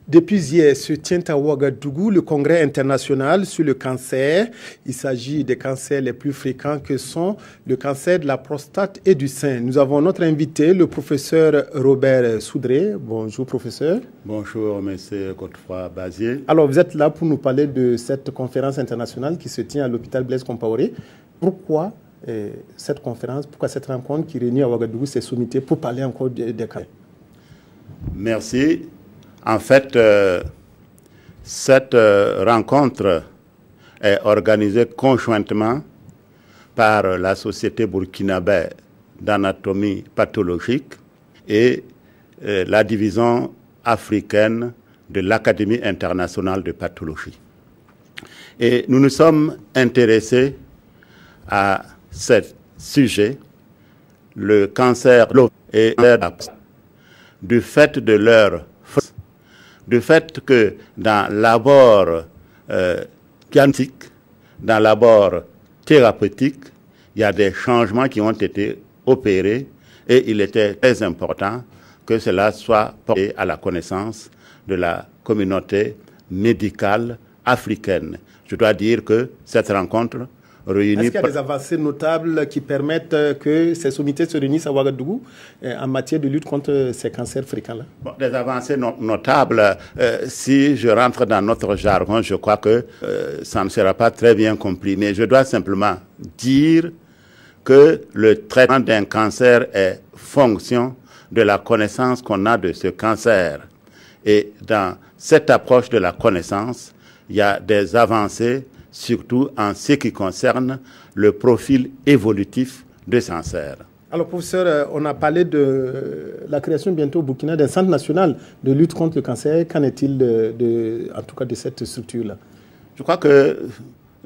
Depuis hier, se tient à Ouagadougou le congrès international sur le cancer. Il s'agit des cancers les plus fréquents que sont le cancer de la prostate et du sein. Nous avons notre invité, le professeur Robert Soudré. Bonjour, professeur. Bonjour, monsieur Godefroy-Bazier. Alors, vous êtes là pour nous parler de cette conférence internationale qui se tient à l'hôpital Blaise Compaoré. Pourquoi cette conférence, pourquoi cette rencontre qui réunit à Ouagadougou ces sommités pour parler encore des cancers? Merci. En fait, cette rencontre est organisée conjointement par la Société burkinabé d'anatomie pathologique et la division africaine de l'Académie internationale de pathologie. Et nous nous sommes intéressés à ce sujet, le cancer et du fait de leur du fait que dans l'abord diagnostique, dans l'abord thérapeutique, il y a des changements qui ont été opérés et il était très important que cela soit porté à la connaissance de la communauté médicale africaine. Je dois dire que cette rencontre réunit... Est-ce qu'il y a des avancées notables qui permettent que ces sommités se réunissent à Ouagadougou en matière de lutte contre ces cancers fréquents-là? Bon, des avancées notables, si je rentre dans notre jargon, je crois que ça ne sera pas très bien compris. Mais je dois simplement dire que le traitement d'un cancer est fonction de la connaissance qu'on a de ce cancer. Et dans cette approche de la connaissance, il y a des avancées surtout en ce qui concerne le profil évolutif de ce cancer. Alors, professeur, on a parlé de la création bientôt au Burkina d'un centre national de lutte contre le cancer. Qu'en est-il en tout cas de cette structure-là? Je crois que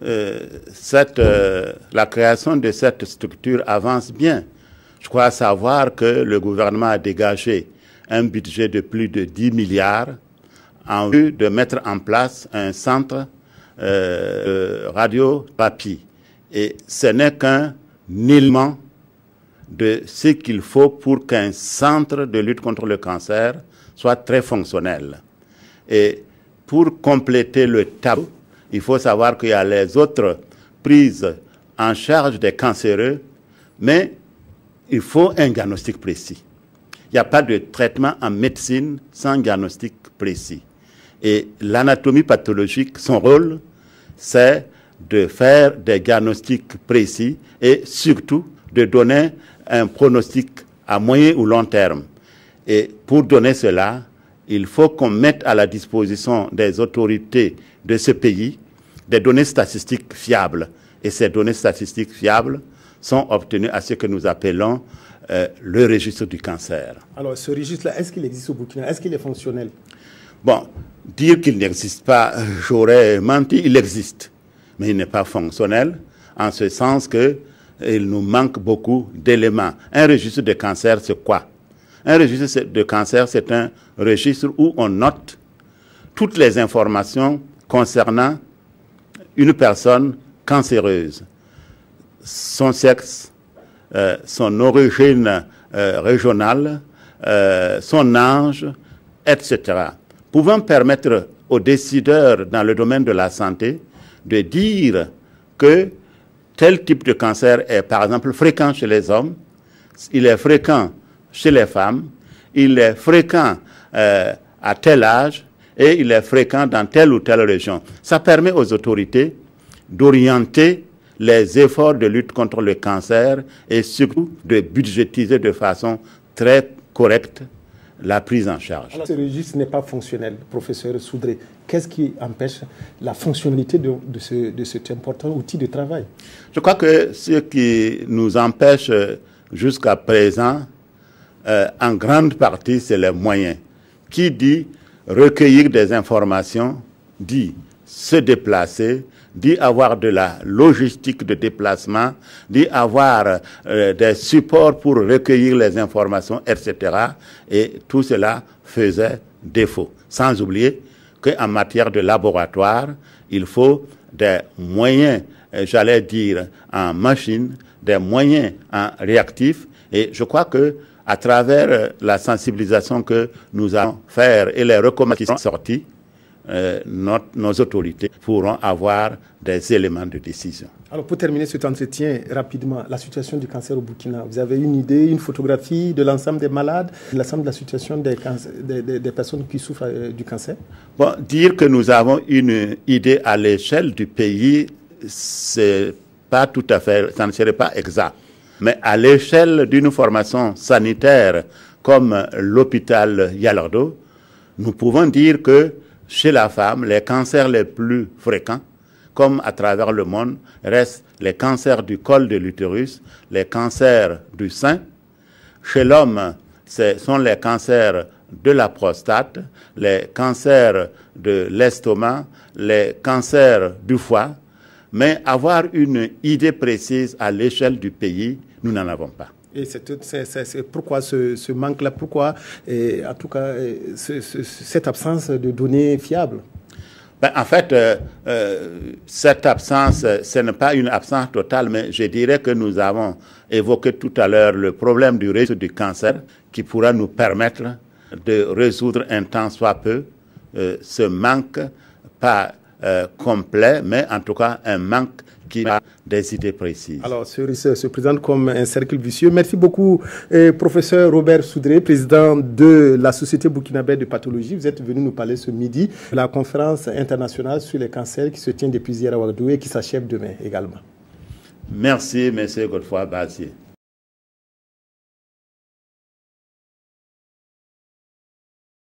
la création de cette structure avance bien. Je crois savoir que le gouvernement a dégagé un budget de plus de 10 milliards en vue de mettre en place un centre radiothérapie. Et ce n'est qu'un élément de ce qu'il faut pour qu'un centre de lutte contre le cancer soit très fonctionnel. Et pour compléter le tableau, il faut savoir qu'il y a les autres prises en charge des cancéreux, mais il faut un diagnostic précis. Il n'y a pas de traitement en médecine sans diagnostic précis. Et l'anatomie pathologique, son rôle, c'est de faire des diagnostics précis et surtout de donner un pronostic à moyen ou long terme. Et pour donner cela, il faut qu'on mette à la disposition des autorités de ce pays des données statistiques fiables. Et ces données statistiques fiables sont obtenues à ce que nous appelons le registre du cancer. Alors, ce registre-là, est-ce qu'il existe au Burkina? Est-ce qu'il est fonctionnel? Bon, dire qu'il n'existe pas, j'aurais menti, il existe. Mais il n'est pas fonctionnel, en ce sens qu'il nous manque beaucoup d'éléments. Un registre de cancer, c'est quoi? Un registre de cancer, c'est un registre où on note toutes les informations concernant une personne cancéreuse. Son sexe, son origine régionale, son âge, etc. Pouvant permettre aux décideurs dans le domaine de la santé de dire que tel type de cancer est par exemple fréquent chez les hommes, il est fréquent chez les femmes, il est fréquent à tel âge et il est fréquent dans telle ou telle région. Ça permet aux autorités d'orienter les efforts de lutte contre le cancer et surtout de budgétiser de façon très correcte la prise en charge. Alors, ce registre n'est pas fonctionnel, professeur Soudré. Qu'est-ce qui empêche la fonctionnalité de cet important outil de travail? Je crois que ce qui nous empêche jusqu'à présent, en grande partie, c'est les moyens. Qui dit recueillir des informations, dit se déplacer, dit avoir de la logistique de déplacement, dit avoir des supports pour recueillir les informations, etc. Et tout cela faisait défaut. Sans oublier qu'en matière de laboratoire, il faut des moyens, j'allais dire en machine, des moyens en réactif. Et je crois que à travers la sensibilisation que nous allons faire et les recommandations qui sont sorties, nos autorités pourront avoir des éléments de décision. Alors pour terminer cet entretien rapidement, la situation du cancer au Burkina, vous avez une idée, une photographie de l'ensemble des malades, de l'ensemble de la situation des personnes qui souffrent du cancer? Bon, dire que nous avons une idée à l'échelle du pays, c'est pas tout à fait, ça ne serait pas exact. Mais à l'échelle d'une formation sanitaire comme l'hôpital Yalardo, nous pouvons dire que chez la femme, les cancers les plus fréquents, comme à travers le monde, restent les cancers du col de l'utérus, les cancers du sein. Chez l'homme, ce sont les cancers de la prostate, les cancers de l'estomac, les cancers du foie. Mais avoir une idée précise à l'échelle du pays, nous n'en avons pas. Et c'est pourquoi ce manque-là, pourquoi, en tout cas, cette absence de données fiables? Ben, en fait, cette absence, ce n'est pas une absence totale, mais je dirais que nous avons évoqué tout à l'heure le problème du risque du cancer qui pourra nous permettre de résoudre un temps soit peu ce manque, pas complet, mais en tout cas un manque qui a des idées précises. Alors, ce risque se présente comme un cercle vicieux. Merci beaucoup, professeur Robert Soudré, président de la Société burkinabé de pathologie. Vous êtes venu nous parler ce midi de la conférence internationale sur les cancers qui se tient depuis hier à Ouagadougou et qui s'achève demain également. Merci, M. Godefroy Bazier.